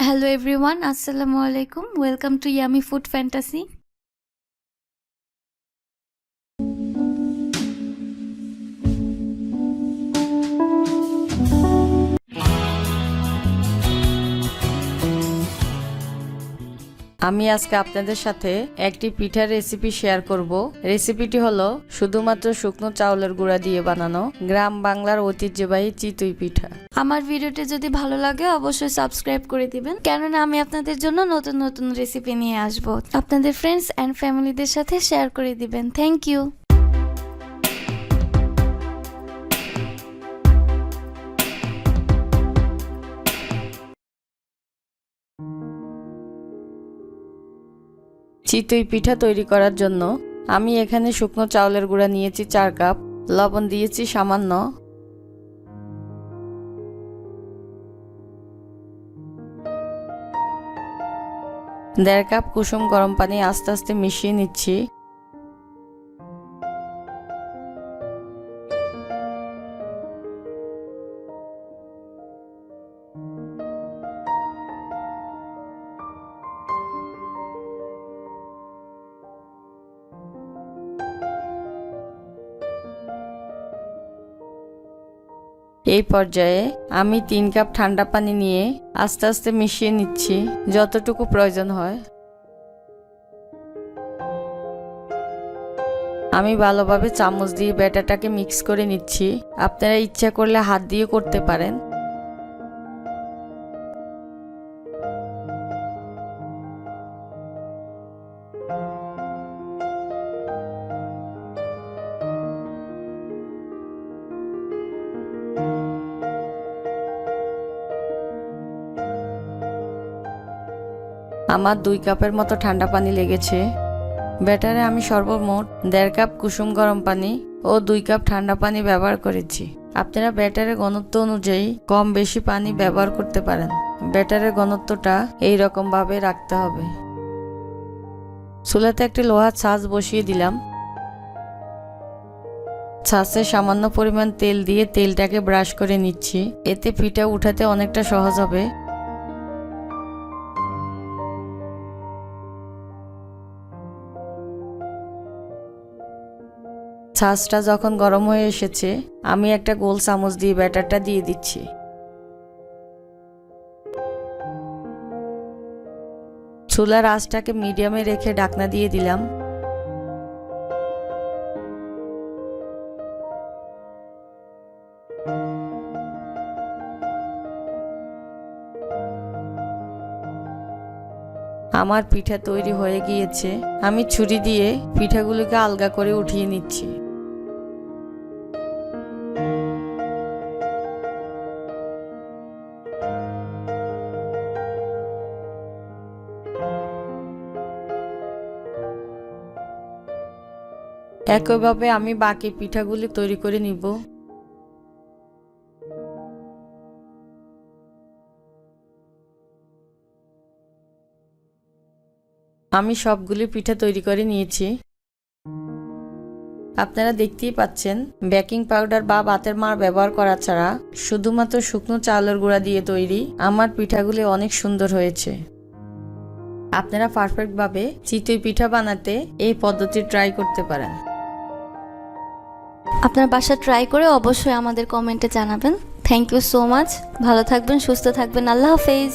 Hello everyone, Assalamu alaikum. Welcome to Yummy Food Fantasy. আমি আজকে আপনাদের সাথে একটি পিঠার রেসিপি শেয়ার করব। রেসিপিটি হলো শুধুমাত্র শুকনো চাউলের গুঁড়া দিয়ে বানানো গ্রাম বাংলার ঐতিহ্যবাহী চিতই পিঠা। আমার ভিডিওটি যদি ভালো লাগে অবশ্যই সাবস্ক্রাইব করে দিবেন, কেননা আমি আপনাদের জন্য নতুন নতুন রেসিপি নিয়ে আসব। আপনাদের ফ্রেন্ডস এন্ড ফ্যামিলিদের সাথে শেয়ার করে দিবেন। Thank you. চিতই পিঠা তৈরি করার জন্য আমি এখানে শুকনো চাউলের গুঁড়া নিয়েছি 4 কাপ, লবণ দিয়েছি সামান্য, দেড় কাপ কুসুম গরম পানি আস্তে আস্তে মিশিয়ে নিচ্ছি। এই পর্যায়ে আমি 3 কাপ ঠান্ডা পানি নিয়ে আস্তে আস্তে মিশিয়ে নিচ্ছি যতটুকু প্রয়োজন হয়। আমি ভালোভাবে চামচ দিয়ে ব্যাটারটাকে মিক্স করে নিচ্ছি। আপনারা ইচ্ছা করলে হাত দিয়ে করতে পারেন। আমার 2 কাপের মতো ঠান্ডা পানি লেগেছে। ব্যাটারে আমি সর্বমোট 1.5 কাপ কুসুম গরম পানি ও 2 কাপ ঠান্ডা পানি ব্যবহার করেছি। আপনারা ব্যাটারের ঘনত্ব অনুযায়ী কম বেশি পানি ব্যবহার করতে পারেন। ব্যাটারের ঘনত্বটা এই রকম ভাবে রাখতে হবে। চুলাতে একটি লোহার ছাঁচ বসিয়ে দিলাম। ছাঁচে সামান্য পরিমাণ তেল দিয়ে তেলটাকে ব্রাশ করে নিচ্ছি। এতে পিঠা উঠাতে অনেকটা সহজ হবে। ছাঁচটা যখন গরম হয়ে এসেছে আমি একটা গোল চামচ দিয়ে ব্যাটারটা দিয়ে দিচ্ছি। চুলার আঁচটাকে মিডিয়ামে রেখে ঢাকনা দিয়ে দিলাম। আমার পিঠা তৈরি হয়ে গিয়েছে। আমি ছুরি দিয়ে পিঠাগুলোকে আলগা করে উঠিয়ে নিচ্ছি। একইভাবে আমি বাকি পিঠাগুলি তৈরি করে নিব। আমি সবগুলি পিঠা তৈরি করে নিয়েছি। আপনারা দেখতেই পাচ্ছেন বেকিং পাউডার বা ভাতের মাড় ব্যবহার করা ছাড়া শুধুমাত্র শুকনো চাউলের গুঁড়া দিয়ে তৈরি আমার পিঠাগুলি অনেক সুন্দর হয়েছে। আপনারা পারফেক্টভাবে চিতই পিঠা বানাতে এই পদ্ধতি ট্রাই করতে পারেন। আপনার বাসা ট্রাই করে অবশ্যই আমাদের কমেন্টে জানাবেন। Thank you so much. ভালো থাকবেন, সুস্থ থাকবেন। আল্লাহ হাফেজ।